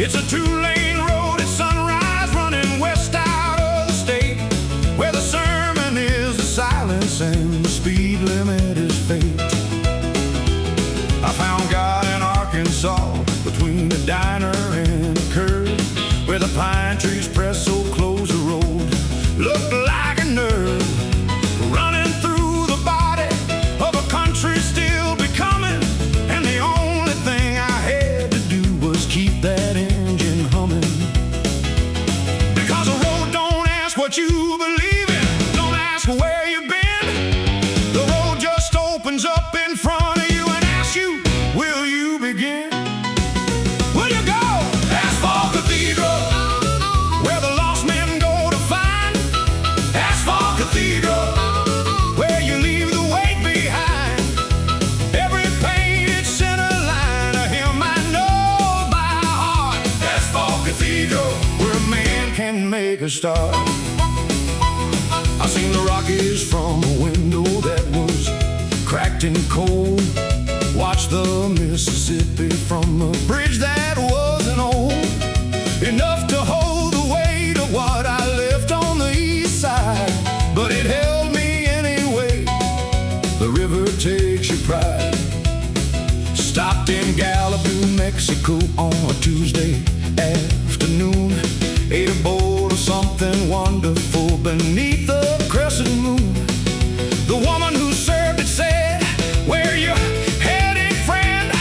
It's a two-lane road at sunrise, running west out of the state, where the sermon is the silence and the speed limit is fate. I found God in Arkansas, between a diner and a curve, where the pine trees press so close the road looked like a nerve, running through the body of a country still becoming. And the only thing I had to do was keep that engine humming. Because the road don't ask what you believe in, don't ask where you've been. The road just opens up in front of you and asks you, will you begin? Will you go? Asphalt Cathedral, where the lost men go to find. Asphalt Cathedral, where you leave the weight behind. Every painted center line a hymn I know by heart. Asphalt Cathedral, where a man can make a start. I seen the Rockies from a window that was cracked and cold. Watched the Mississippi from a bridge that wasn't old enough to hold the weight of what I left on the east side. But it held me anyway. The river takes your pride. Stopped in Gallup, New Mexico on a Tuesday afternoon. Ate a bowl of something wonderful beneath the crescent moon. The woman who served it said, where you heading, friend?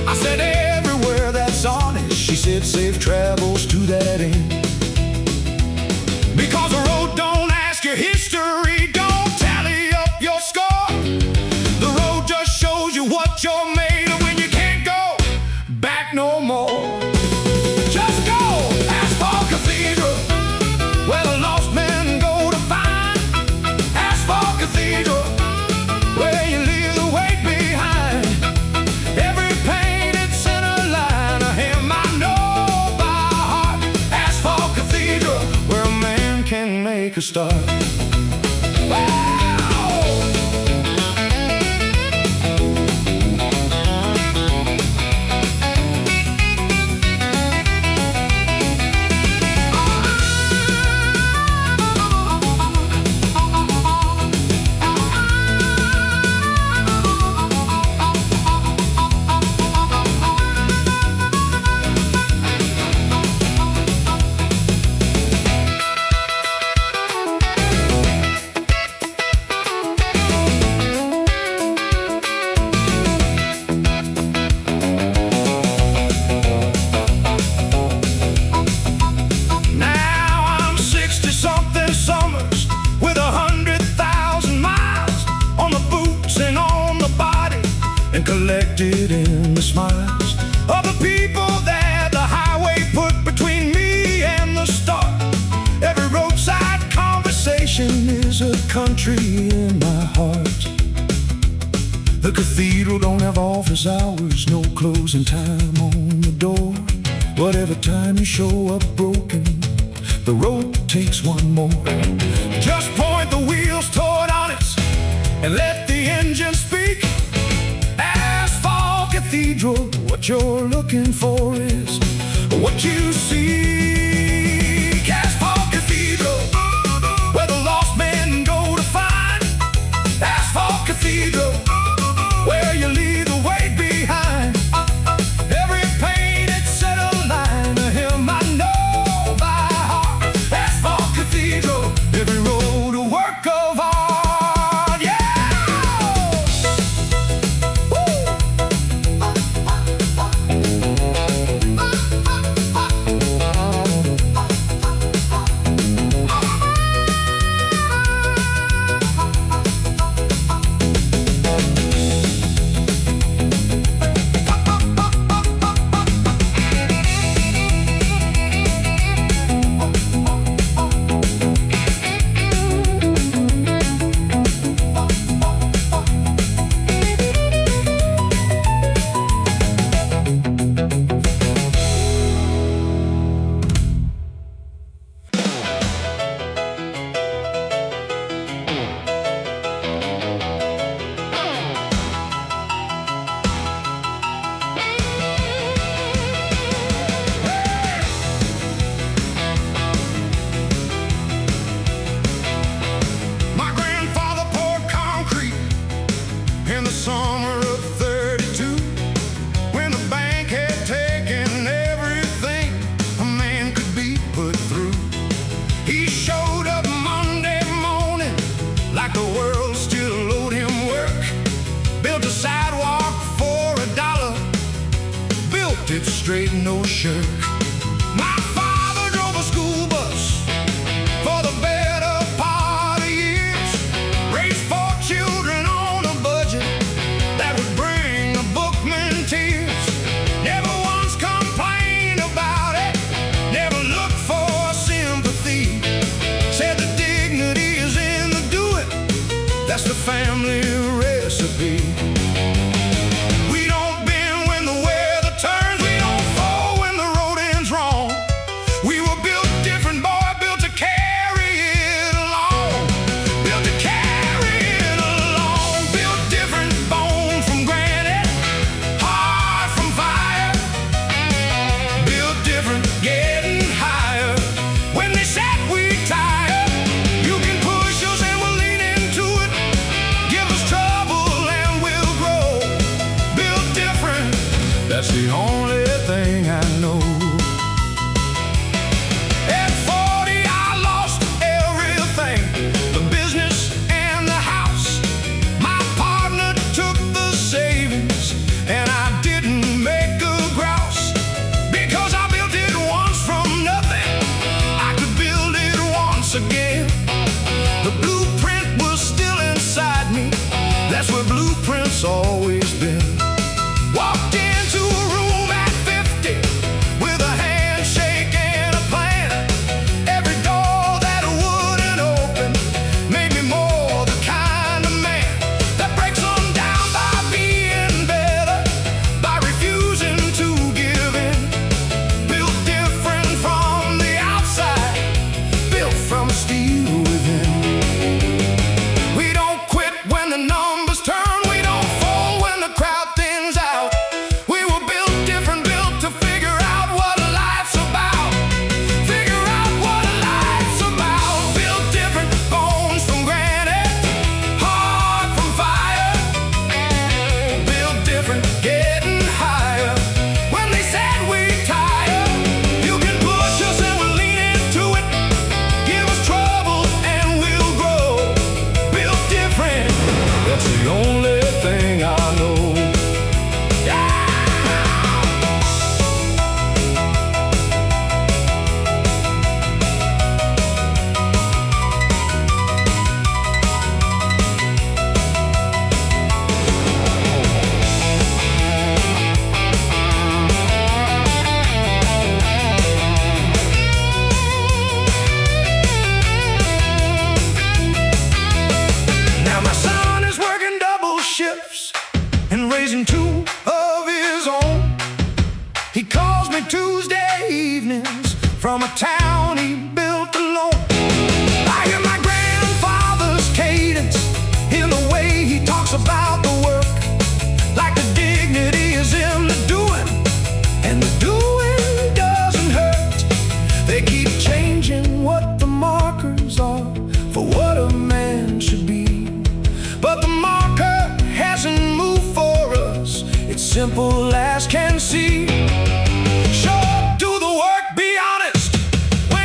I said, everywhere that's honest. She said, safe travels to that end. Because the road don't ask your history, don't tally up your score. The road just shows you what you're made of when you can't go back no more. Just go! Asphalt Cathedral, where the lost men go to find. Asphalt Cathedral, where you leave the weight behind. Every painted center line a hymn I know by heart. Asphalt Cathedral, where a man can make a start. Wow! Collected in the smiles of the people that the highway put between me and the start. Every roadside conversation is a country in my heart. The cathedral don't have office hours, no closing time on the door. Whatever time you show up broken, the road takes one more. Just point the wheels toward honest and let the engine speak. Cathedral, what you're looking for is what you seek. Asphalt Cathedral, where the lost men go to find. Asphalt Cathedral, where you leave the weight behind. Every painted center line a hymn I know by heart. Asphalt Cathedral, every road a work of art. no shirk. My father drove a school bus for the better part of years. Raised 4 children on a budget that would bring a bookman tears. Never once complained about it, never looked for sympathy. Said the dignity is in the do it, that's the family recipe. We don't bend when the weather turns, we don't fall when the road ends wrong. We were built different, boy, built to carry it along. Built to carry it along. Built different, bone from granite, heart from fire. Built different, getting higher. When they said we tired, you can push us and we'll lean into it. Give us trouble and we'll grow. Built different, that's the only thing I know. At 40 I lost everything, the business and the house. My partner took the savings and I didn't make a grouse. Because I built it once from nothing, I could build it once again. The blueprint was still inside me, that's where blueprints always been. Walked into a room at 50 with a handshake and a plan. Every door that wouldn't open made me more the kind of man that breaks them down by being better, by refusing to give in. Built different from the outside, built from steel within. We don't quit when the numbers turn, we don't fall when the crowd thins out. We were built different, built to figure out what life's about. Figure out what life's about. Built different, bones from granite, heart from fire. Built different, getting higher. When they said we tire, you can push us and we'll lean into it. Give us trouble and we'll grow. Built different, that's the only thing I know. Now my son is working double shifts and raising 2 of his own. He calls me Tuesday evenings from a town he built alone. I hear my grandfather's cadence in the way he talks about the work, like the dignity is in the doing, and the doing doesn't hurt. They keep changing what the markers are for what a man should be, but the marker hasn't moved for us. It's simple as can see. Show up, do the work, be honest. When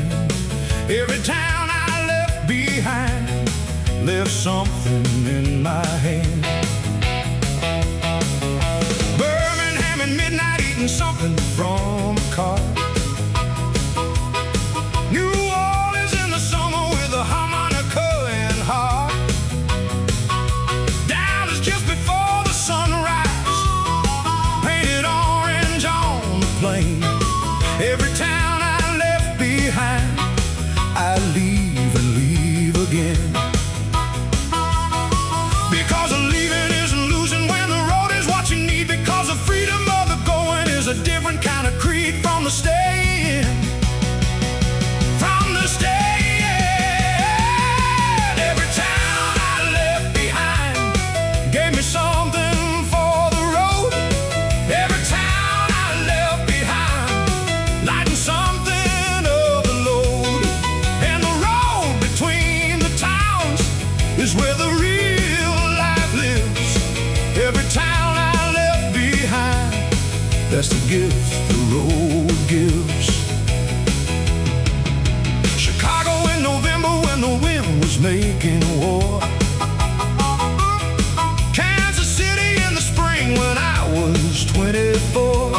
again. Every town I left behind left something in my hand. Birmingham at midnight eating something from a car. New Orleans in the summer with a harmonica and harp. Dallas just before the sunrise, painted orange on the plain. Every town I left behind, I leave and leave again. Because a leaving isn't losing when the road is what you need. Because the freedom of the going is a different kind of creed from the staying. From the staying. Every town I left behind gave me something for the road. Every town I left behind lightened something of the load. And the road between the towns is where the real life lives. Every town I left behind, that's the gift the road gives. Chicago in November when the wind was making war. Kansas City in the spring when I was 24.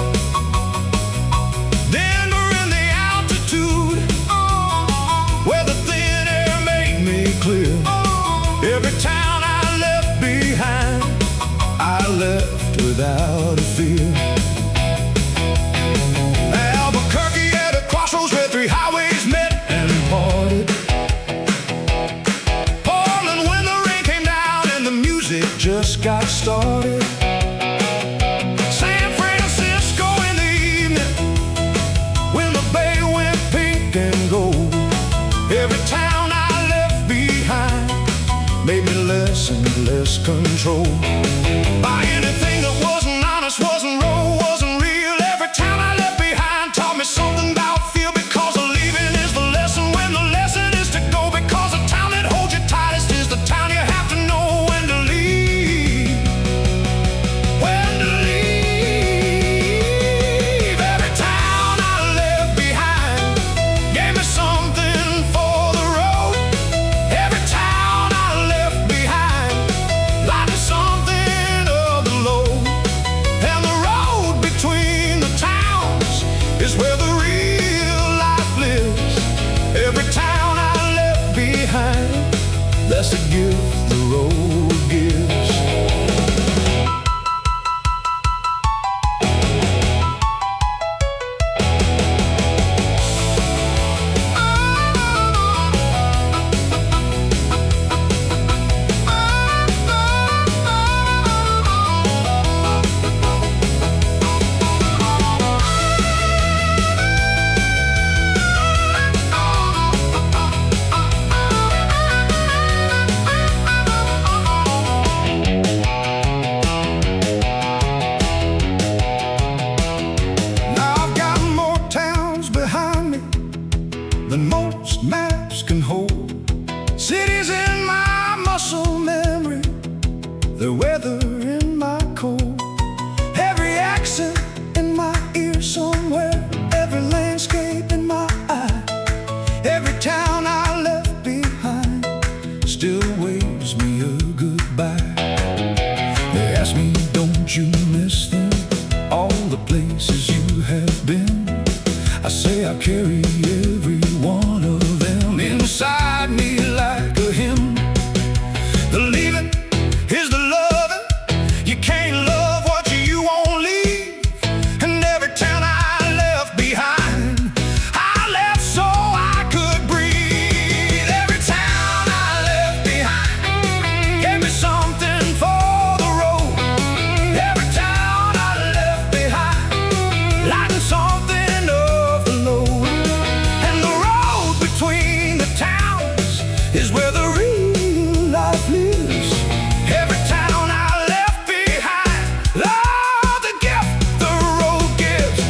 Denver in the altitude where the thin air made me clear. Every town I left behind, I left without a fear. Albuquerque at a crossroads where three highways met and parted. Portland when the rain came down and the music just got started. San Francisco in the evening when the bay went pink and gold. Every town I left behind made me less and less controlled by anything that wasn't honest, wasn't raw, wasn't real. Every town I left behind taught me something about feel. Because the leaving is the lesson when the lesson is to go. Because the town that holds you tightest is the town you have to know when to leave. When to leave. Every town I left behind gave me something for the road. Every town I left behind lightened something of the load. And the road between the towns is where the real life lives. Every town I left behind, that's the gift the road gives. Now I've got more towns behind me than most maps can hold. Cities in my muscle memory, the weather in my cold. Every accent in my ear somewhere, every landscape in my eye. Every town I left behind still waves me a goodbye. They ask me, don't you miss them? All the places you have been. I say I carry every one of them inside me like a hymn. The leaving is the loving. You can't love what you won't leave. And every town I left behind, I left so I could breathe. Every town I left behind gave me something for the road. Every town I left behind lightened something of the load. And the road between the towns is where the real life lives. Every town I left behind, love the gift the road gives.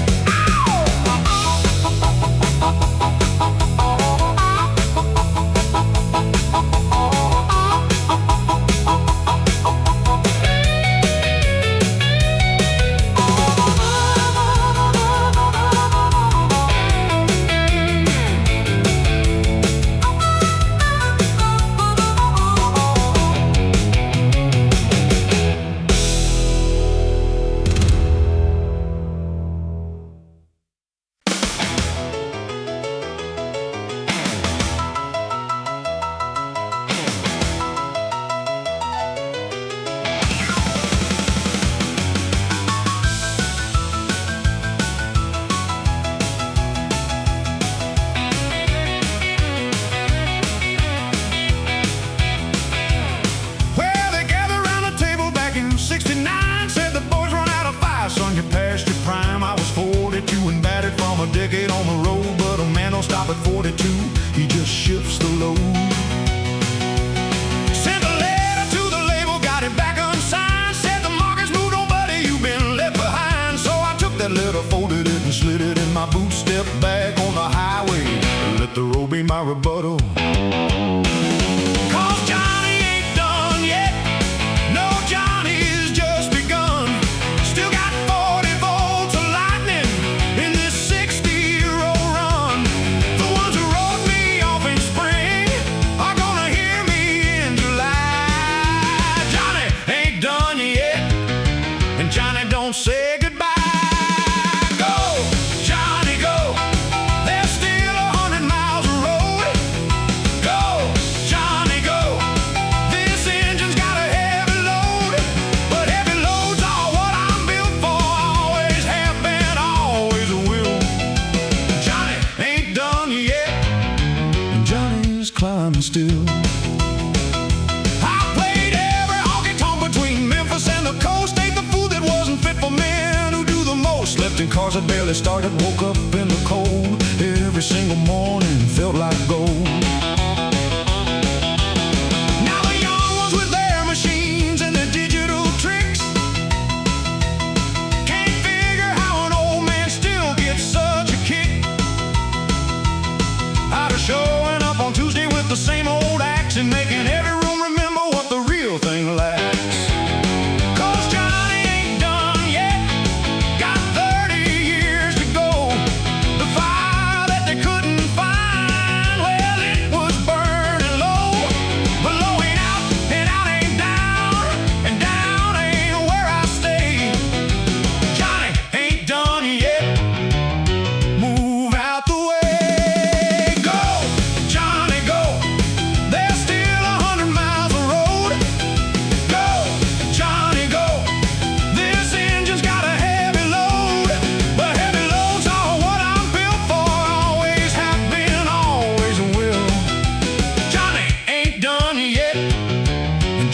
will be my rebuttal. 'Cause Johnny ain't done yet. No, Johnny's just begun. Still got 40 volts of lightning in this 60-year-old run. The ones who wrote me off in spring are gonna hear me in July. Johnny ain't done yet, and Johnny don't say goodbye. Climbing still. I played every honky-tonk between Memphis and the coast. Ate the food that wasn't fit for men who do the most. Slept in cars that barely started. Woke up in the cold. Every single morning felt like gold. Now the young ones with their machines and their digital tricks can't figure how an old man still gets such a kick out of showing up on Tuesday with the same old acts and making every room remember what the real thing lacks. 'Cause Johnny ain't done yet. Got 30 years to go. The fire that they couldn't find, well, it was burning low. But low ain't out and out ain't down, and down ain't where I stay. Johnny ain't done yet. Move out the way.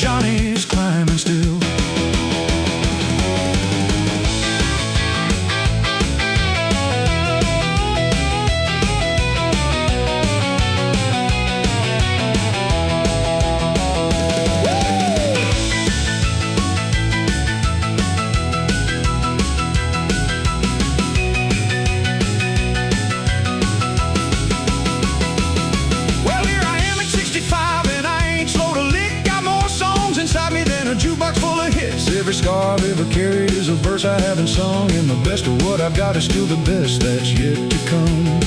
Johnny's climbing still. Well, here I am at 65 and I ain't slow to lick. Got more songs inside me than a jukebox full of hits. Every scar I've ever carried is a verse I haven't sung, and the best of what I've got is still the best that's yet to come.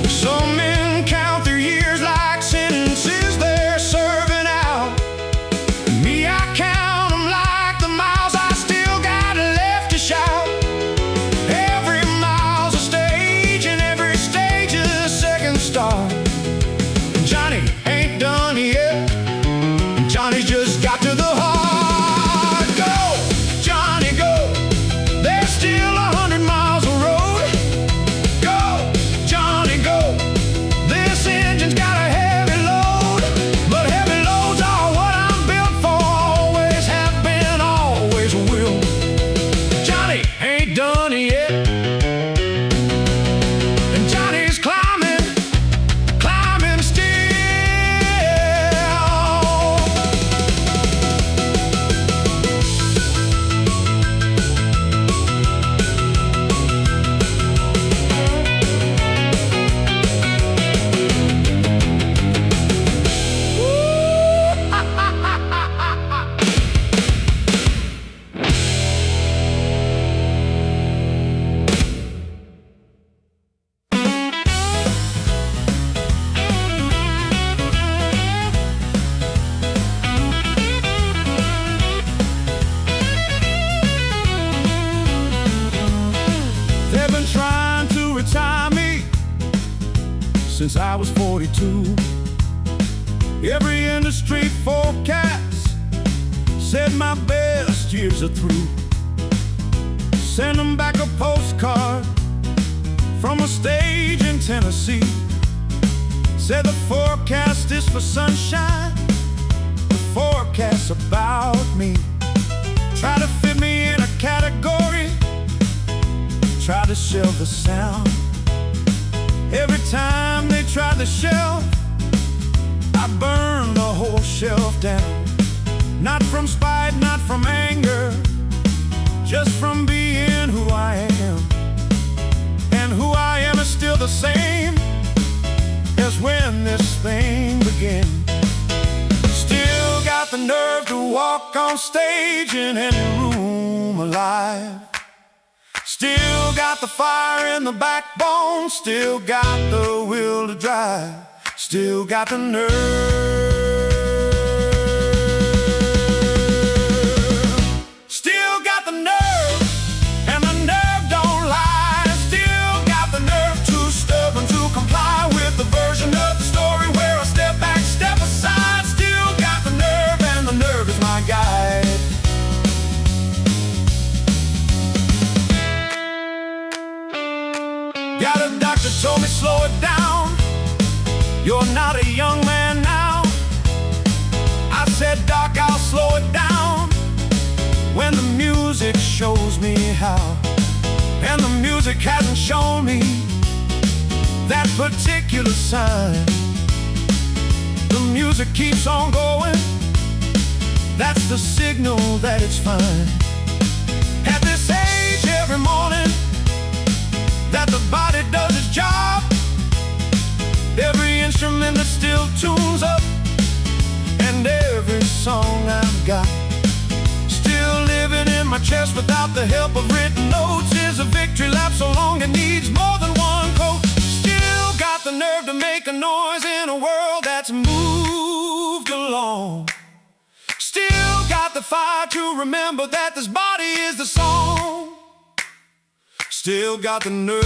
Some men count their years like sentences they're serving out. Me, I count them like the miles I still got left to shout. Every mile's a stage, and every stage is a second start. Johnny ain't done yet. Johnny's just got to the heart. Go, Johnny, go. There's still 100 miles of road. Go, Johnny, go. This engine's got a heavy load, but heavy loads are what I'm built for. Always have been, always will. Johnny ain't done yet, and Johnny's climbing, climbing still. They've been trying to retire me since I was 42. Every industry forecast said my best years are through. Send them back a postcard from a stage in Tennessee. Said the forecast is for sunshine, the forecast's about me. Try to fit me in a category, try to shelve the sound. Every time they tried the shelf, I burned the whole shelf down. Not from spite, not from anger, just from being who I am. And who I am is still the same. when this thing began. Still got the nerve to walk on stage in any room alive. Still got the fire in the backbone, still got the will to drive, still got the nerve. Still got the nerve, and the nerve don't lie. Still got the nerve, too stubborn to comply with the version of the story where I step back, step aside. Still got the nerve, and the nerve is my guide. Got a doctor told me slow it down, you're not a young man now. I said, Doc, I'll slow it down when the music shows me how. And the music hasn't shown me that particular sign. The music keeps on going, that's the signal that it's fine. At this age every morning that the body does its job, every instrument that still tunes up, and every song I've got still living in my chest without the help of written notes is a victory lap so long it needs more than one coat. Still got the nerve to make a noise in a world that's moved along. Still got the fire to remember that this body is the song. Still got the nerve.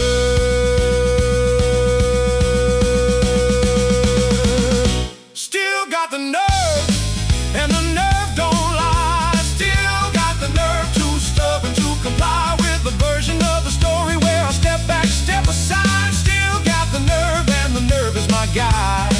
Still got the nerve, and the nerve don't lie. Still got the nerve, too stubborn to comply with the version of the story where I step back, step aside. Still got the nerve, and the nerve is my guide.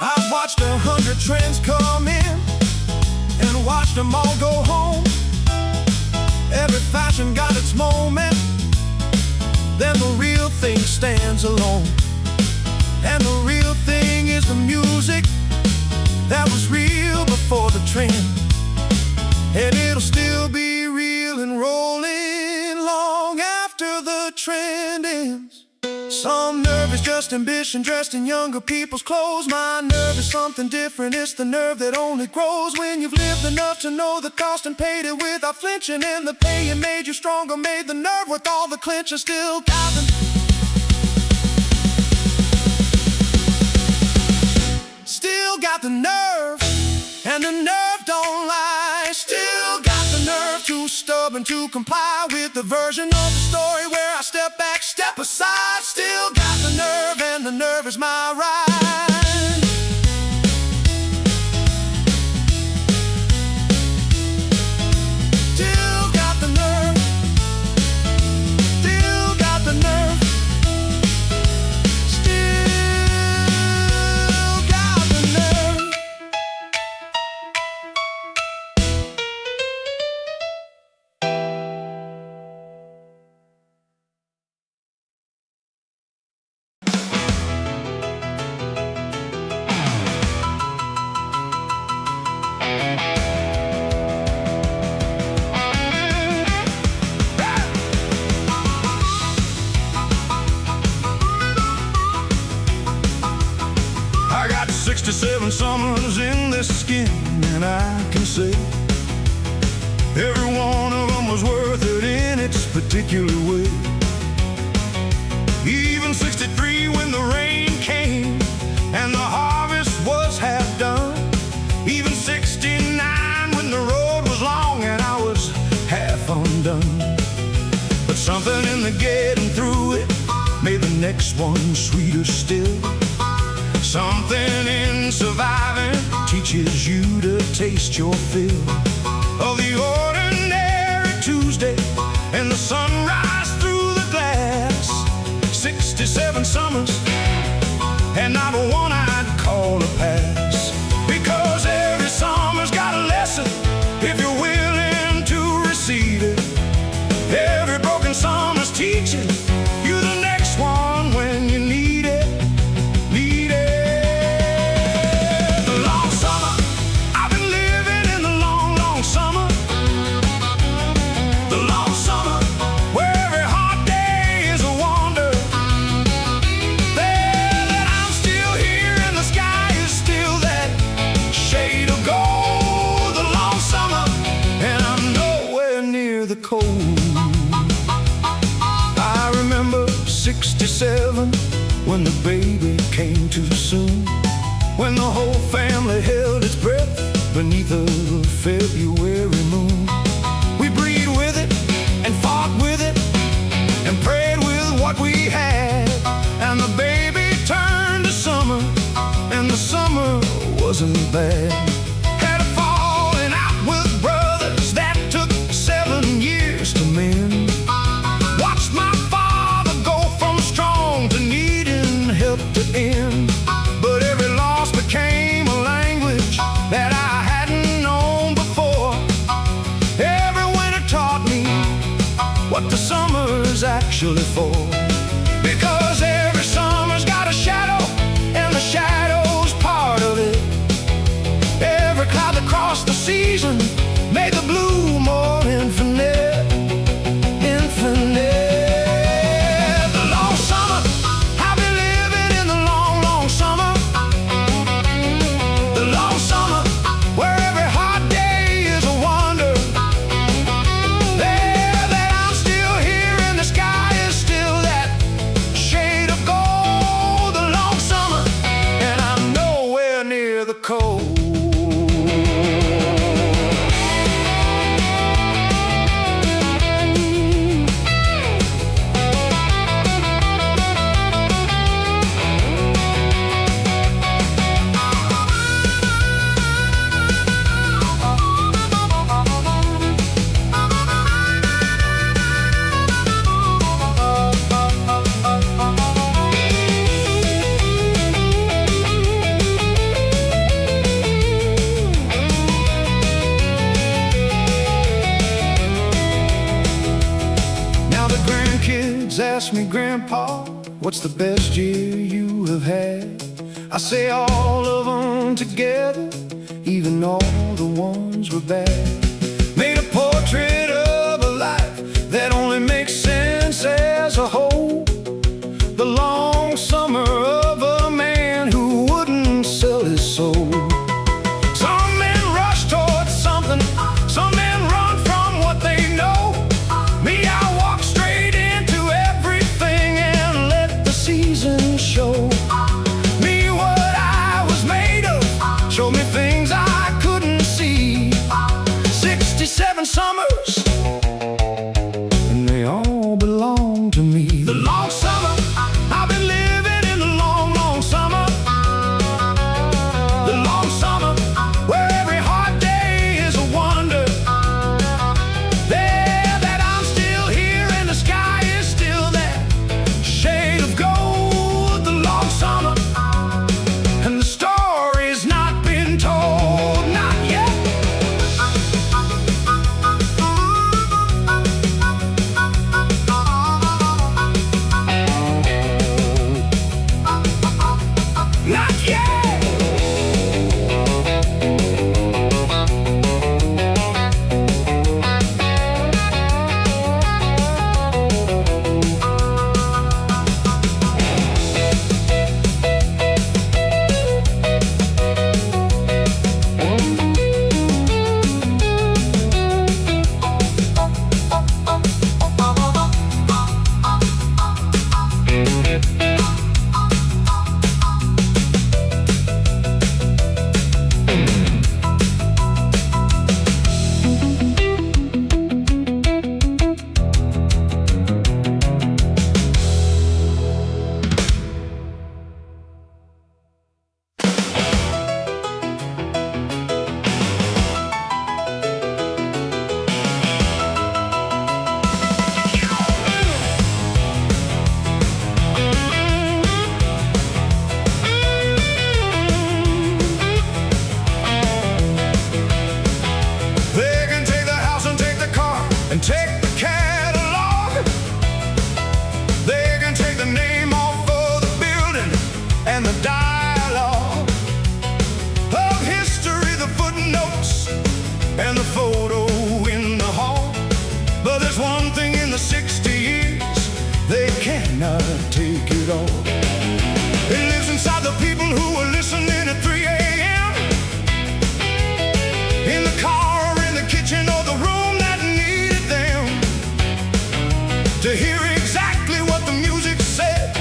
I've watched 100 trends come in and watched them all go home. Every fashion got its moment, then the real thing stands alone. And the real thing is the music that was real before the trend, and it'll still be real and rolling long after the trend ends. Some nerve is just ambition dressed in younger people's clothes. My nerve is something different, it's the nerve that only grows when you've lived enough to know the cost and paid it without flinching. And the pain made you stronger, made the nerve worth all the clinching. Still got the, still got the nerve, and the nerve don't lie. Still got the nerve, too stubborn to comply with the version of the story where I step back, step aside. Still got the nerve, and the nerve is my ride. Still got the nerve, still got the nerve, still got the nerve. I got 67 summers in this skin, and I can say every one of them was worth it in its particular way. Even 63 when the rain came and the harvest was half done. Even 69 when the road was long and I was half undone. But something in the getting through it made the next one sweeter still. Something taste your fill of the ordinary Tuesday and the sunrise through the glass. 67 summers and not one I'd call a pass, because every summer's got a lesson if you're willing to receive it. Every broken summer's teaching you the next one when you need it, need it. The long summer, I've been living in the long, long summer. The long summer, where every hot day is a wonder. There that I'm still here and the sky is still that shade of gold. The long summer, and I'm nowhere near the cold. 67, when the baby came too soon, when the whole family held its breath beneath a February moon. We breathed with it and fought with it and prayed with what we had, and the baby turned to summer, and the summer wasn't bad. Had a falling out with brothers that took 7 years to mend. Watched my to needing help to end, but every loss became a language that I hadn't known before. Every winter taught me what the summer's actually for, because every summer's got a shadow, and the shadow's part of it. Every cloud that crossed the season made the blue more infinite, infinite. Ask me, Grandpa, what's the best year you have had? I say all of them together, even all the ones were bad. Made a portrait of a life that only makes sense as a whole. The long summer of a man who wouldn't sell his soul. Some men rush towards something, some men run from what they know. Me, I walk straight into everything and let the seasons show me what I was made of, show me things I couldn't see. 67 summers, and they all belong to me. The long summer, I've been living in the long, long summer. The long summer, where every hot day is a wonder. There that I'm still here and the sky is still that shade of gold. The long summer, and the story's not been told, not yet. Not yet. dialogue of history, the footnotes, and the photo in the hall. But there's one thing in the 60 years, they cannot take it all. It lives inside the people who are listening at 3 a.m. in the car or in the kitchen or the room that needed them to hear exactly what the music said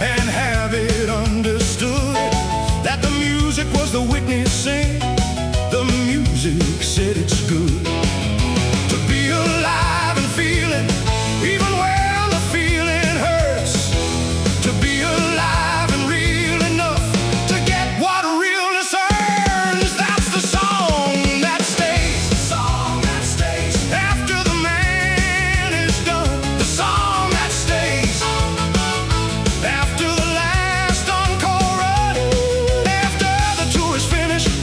and have it understood that the music was the witnessing. The music said it's good to be alive and feeling, even when the feeling hurts. To be alive and real enough to get what realness earns. That's the song that stays. The song that stays after the man is done. The song that stays after the last encore run. After the tour is finished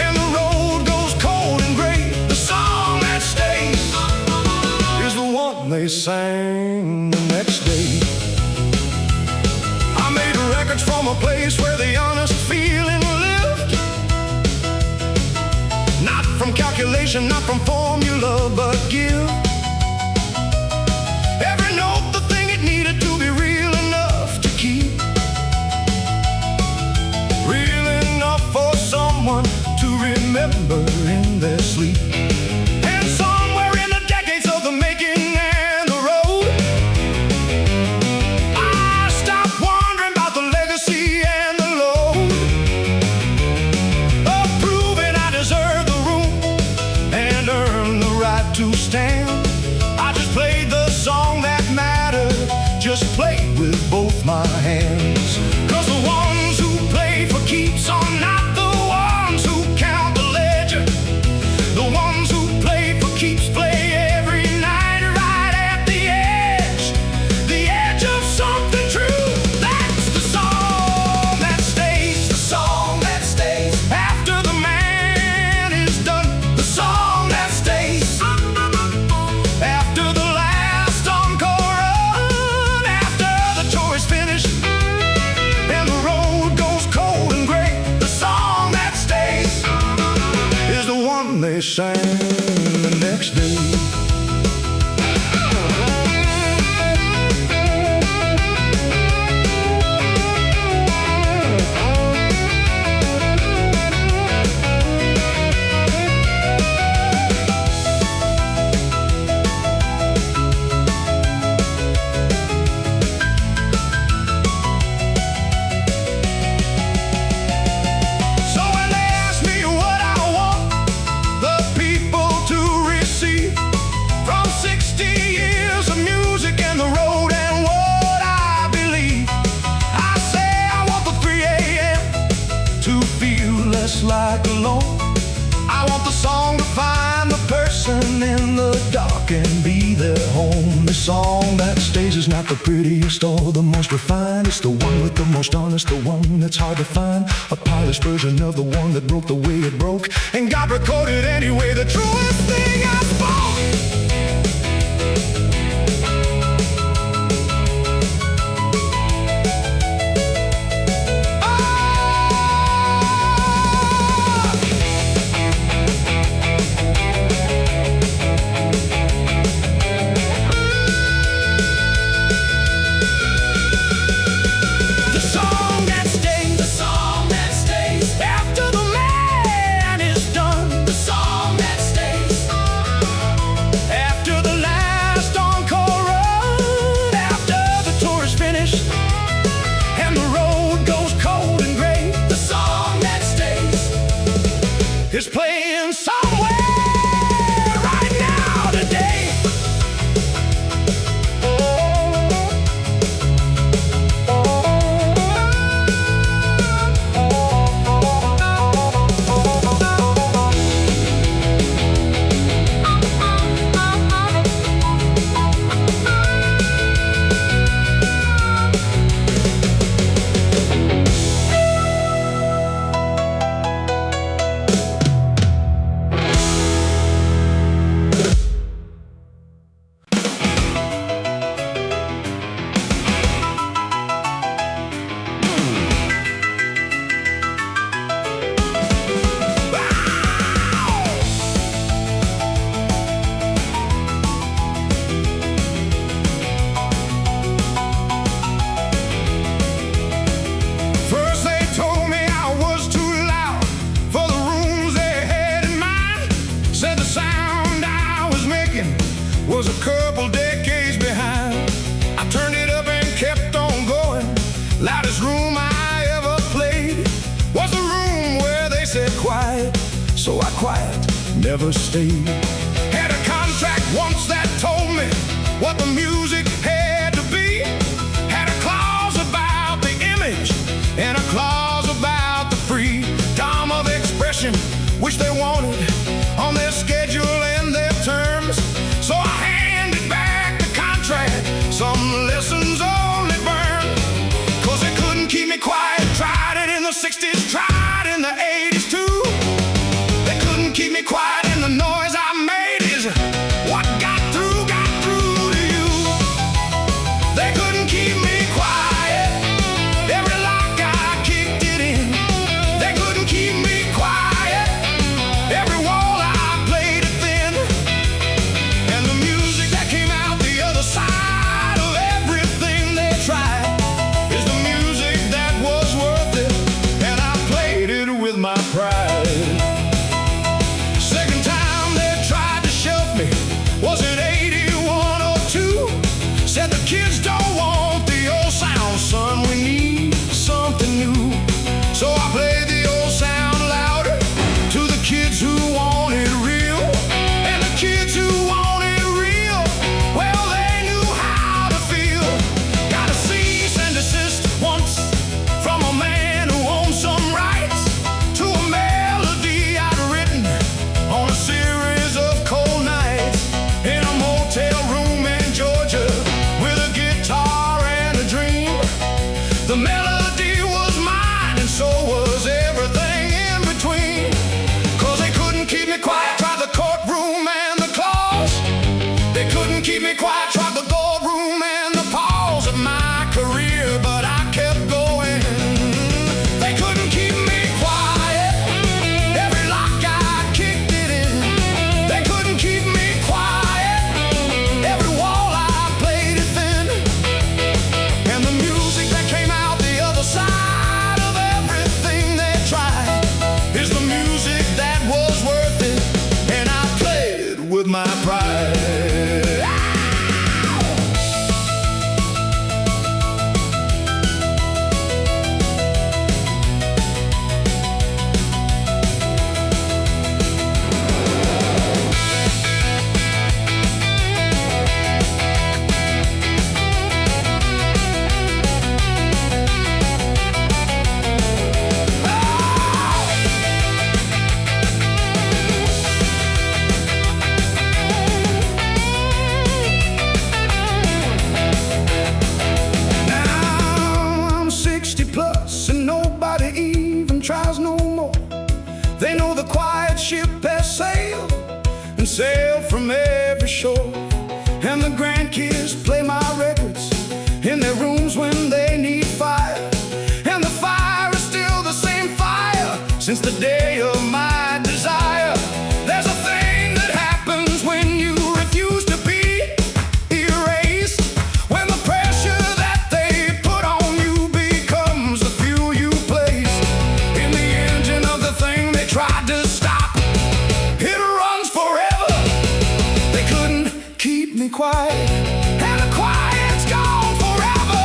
and the road goes cold and gray. The song that stays is the one they sang the next day. I made records from a place where the honest feeling lived. Not from calculation, not from formula, but give. Every note the thing it needed to be real enough to keep. Real enough for someone to remember in their sleep. And somewhere in the decades of the making and the road, I stopped wondering about the legacy and the load of proving I deserve the room and earn the right to stand. I just played the song that mattered, just played with both my hands. 'Cause the ones who play for keeps are not the ones who count the ledger. The ones who play for keeps play every night right at the edge of something true. That's the song that stays. The song that stays after the man is done. The song that stays after the last encore run. After the tour is finished and the road goes cold and gray. The song that stays is the one they sang the next day. So when they ask me what I want the people to receive from 60 years of music and the road and what I believe, I say I want the 3 a.m. to feel less like alone. I want the song to find the person in the dark and be their home. The song that stays is not the prettiest or the most refined. It's the one with the most honest, the one that's hard to find. A polished version of the one that broke the way it broke and got recorded anyway. The truest thing I spoke. The song that stays. The song that stays after the man is done. The song that stays never stayed. Had a contract once that told me what the music had to be. Had a clause about the image and a clause about the freedom of expression, which they wanted on their schedule and their terms. So I handed back the contract. Some lessons only burn, 'cause they couldn't keep me quiet. Tried it in the 60s, tried in the 80s too. They couldn't keep me quiet, and the noise I made is what got through to you. They couldn't keep me quiet. Every lock I kicked it in. They couldn't keep me quiet. Every wall I played it thin. And the music that came out the other side of everything they tried is the music that was worth it, and I played it with my pride. Second time they tried to shelf me was in 81 or 2. Said the kids don't want the old sound, son, we need something new. So I played the old sound louder to the kids who want it real. And the kids who want it real, well, they knew how to feel. Got a cease and desist once from a man who owned some rights to a melody I'd written on a series of cold nights in a motel room in Georgia with a guitar and a dream. The melody was mine, and so was everything in between. 'Cause they couldn't keep me quiet. Tried the courtroom and the claws. They couldn't keep me quiet. Tried the boardroom and the pause of my career, but I kept going. They couldn't keep me quiet. Every lock I kicked it in. They couldn't keep me quiet. Every wall I played it thin. And the music that came out the other side of everything they tried is the music that was worth it, and I played it with my pride. Plus, and nobody even tries no more. They know the quiet ship has sailed and sailed from every shore. And the grandkids play my records in their rooms when they need fire. And the fire is still the same fire since the day of my desire. There's a thing that happens when you refuse to be erased, when the pressure that they put on you becomes the fuel you place in the engine of the thing they tried to stop. It runs forever. They couldn't keep me quiet, and the quiet's gone forever.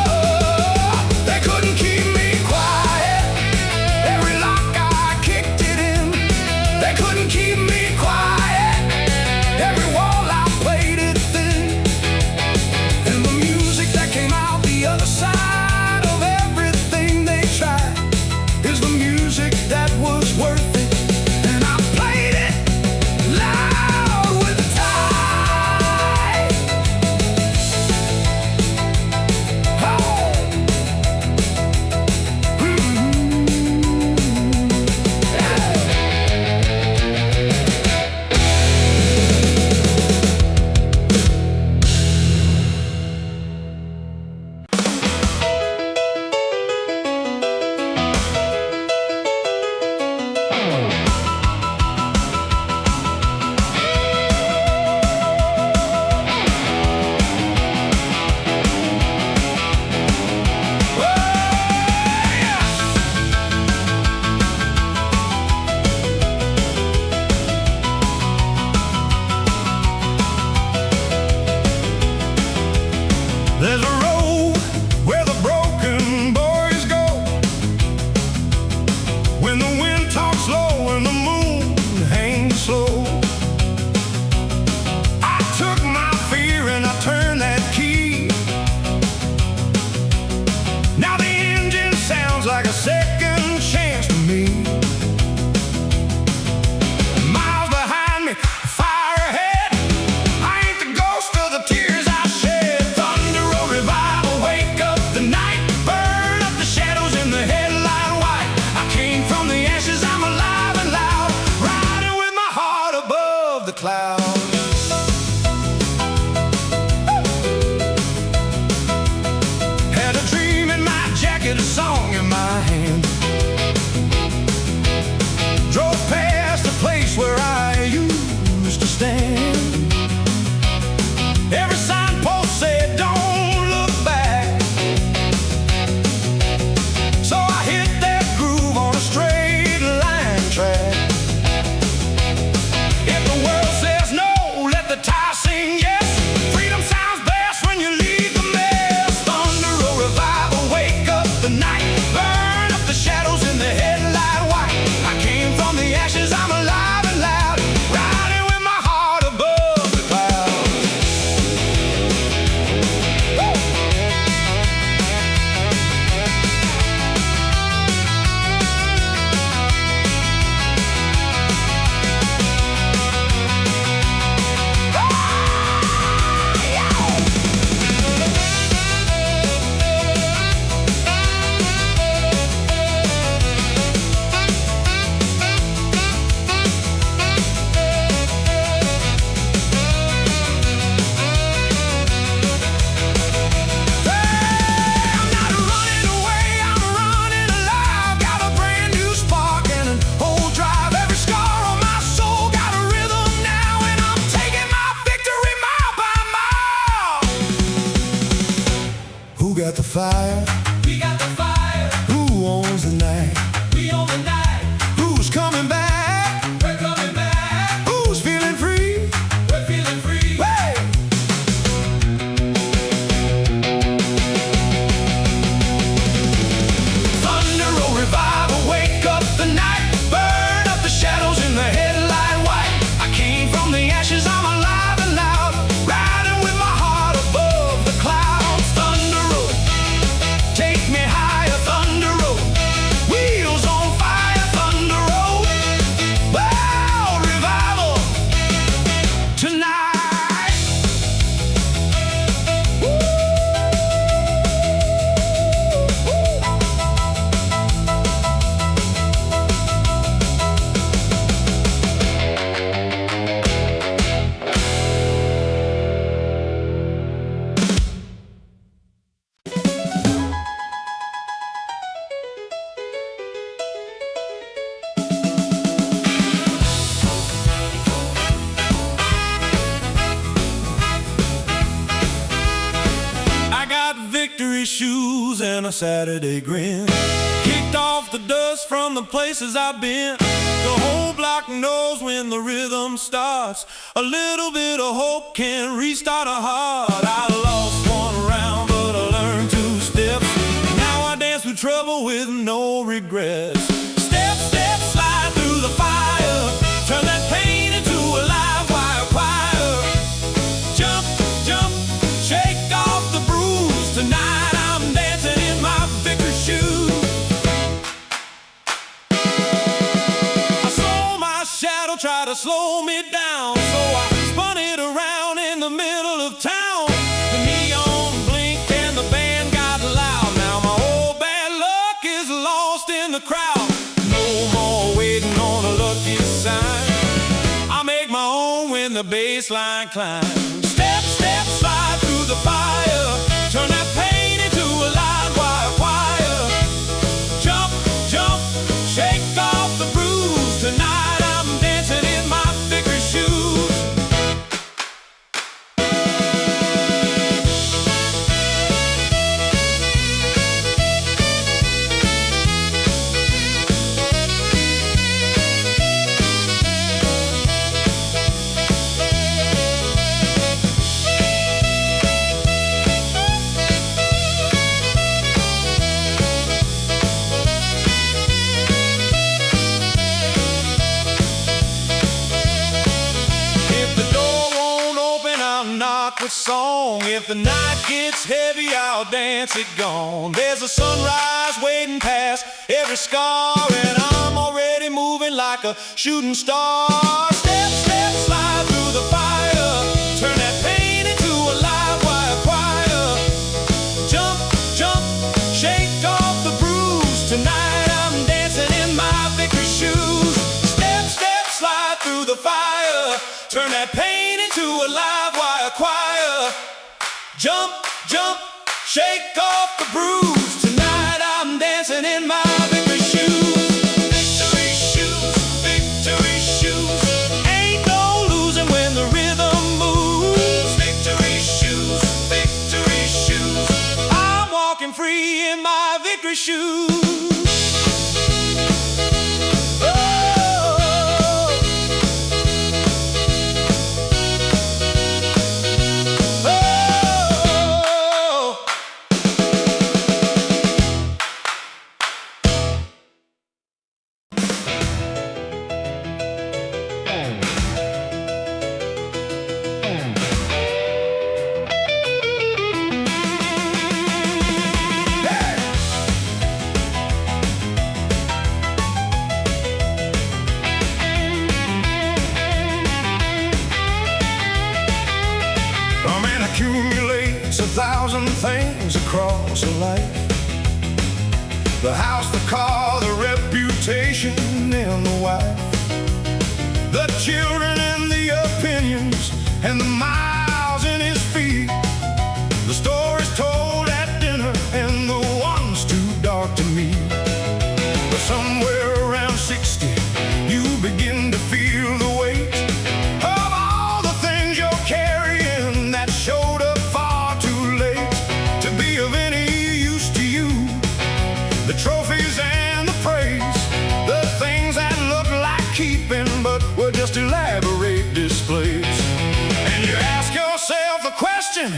They couldn't keep me quiet. Every lock I kicked it and a Saturday grin. Kicked off the dust from the places I've been. The whole block knows when the rhythm starts. A little bit of hope can restart a heart. I lost one round, but I learned two steps. Now I dance through trouble with no regrets. Step, step, slide through the fire. Turn that pain into a live wire choir. Jump, jump, shake off the bruise. Tonight I'm dancing in my victory shoes. I saw my shadow try to slow me down, so I spun it around in the middle of town. The neon blinked and the band got loud. Now my old bad luck is lost in the crowd. No more waiting on a lucky sign. I make my own when the bass line climbs. Step, step, slide through the fire. Turn that pain into a live wire choir. Jump, jump, shake off the bruise. Tonight I'm dancing in my victory shoes. Knock with song. If the night gets heavy, I'll dance it gone. There's a sunrise waiting past every scar, and I'm already moving like a shooting star. Step, step, slide through the fire. Turn that pain into a live wire choir. Jump, jump, shake off the bruise. Tonight I'm dancing in my victory shoes. Step, step, slide through the fire. Turn that pain into a live wire choir. Jump, jump, shake off the bruise. Tonight I'm dancing in my victory shoes. Victory shoes, victory shoes. Ain't no losing when the rhythm moves. Victory shoes, victory shoes. I'm walking free in my victory shoes. Accumulates 1,000 things across a life. The house, the car, the reputation, and the wife. The children and the opinions, and the miles in his feet. The stories told at dinner, and the ones too dark to meet. But somewhere around 60, you begin to feel the weight of all the things you're carrying that showed up far too late to be of any use to you. The trophies and the praise, the things that look like keeping but were just elaborate displays. And you ask yourself the question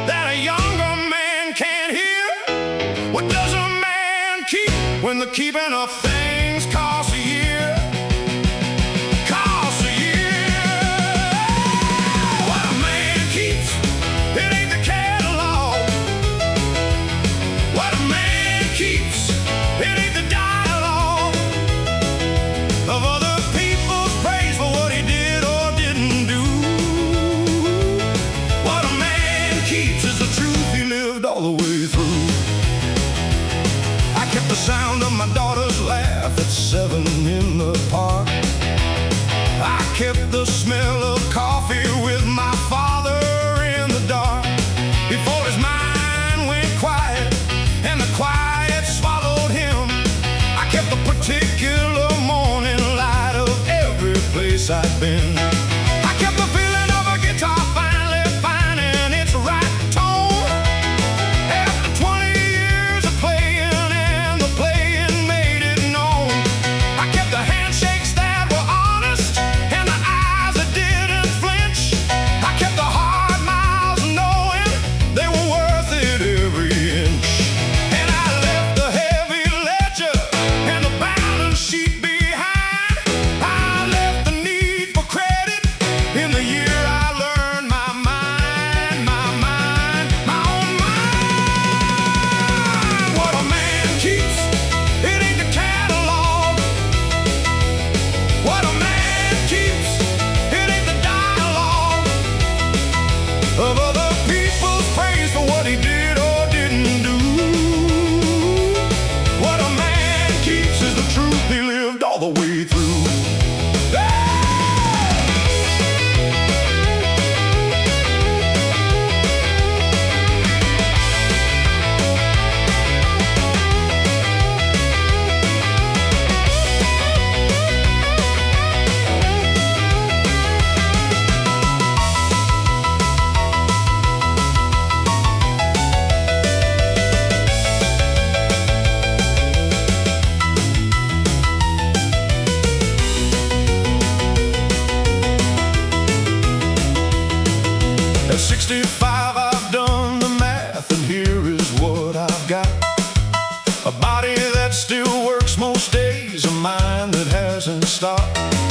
that a younger man can't hear: what does a man keep when the keeping of things costs a year? Costs a year. What a man keeps, it ain't the catalog. What a man keeps, it ain't the dialogue of other people's praise for what he did or didn't do. What a man keeps is the truth he lived all the way through. I kept the sound of my daughter's laugh at 7 in the park. I kept the smell of coffee with my father in the dark. Before his mind went quiet and the quiet swallowed him, I kept the particular morning light of every place I'd been. I kept the feeling of a guitar finally finding its right tone. After 20 years of playing the way through. At 65 I've done the math, and here is what I've got. A body that still works most days, a mind that hasn't stopped.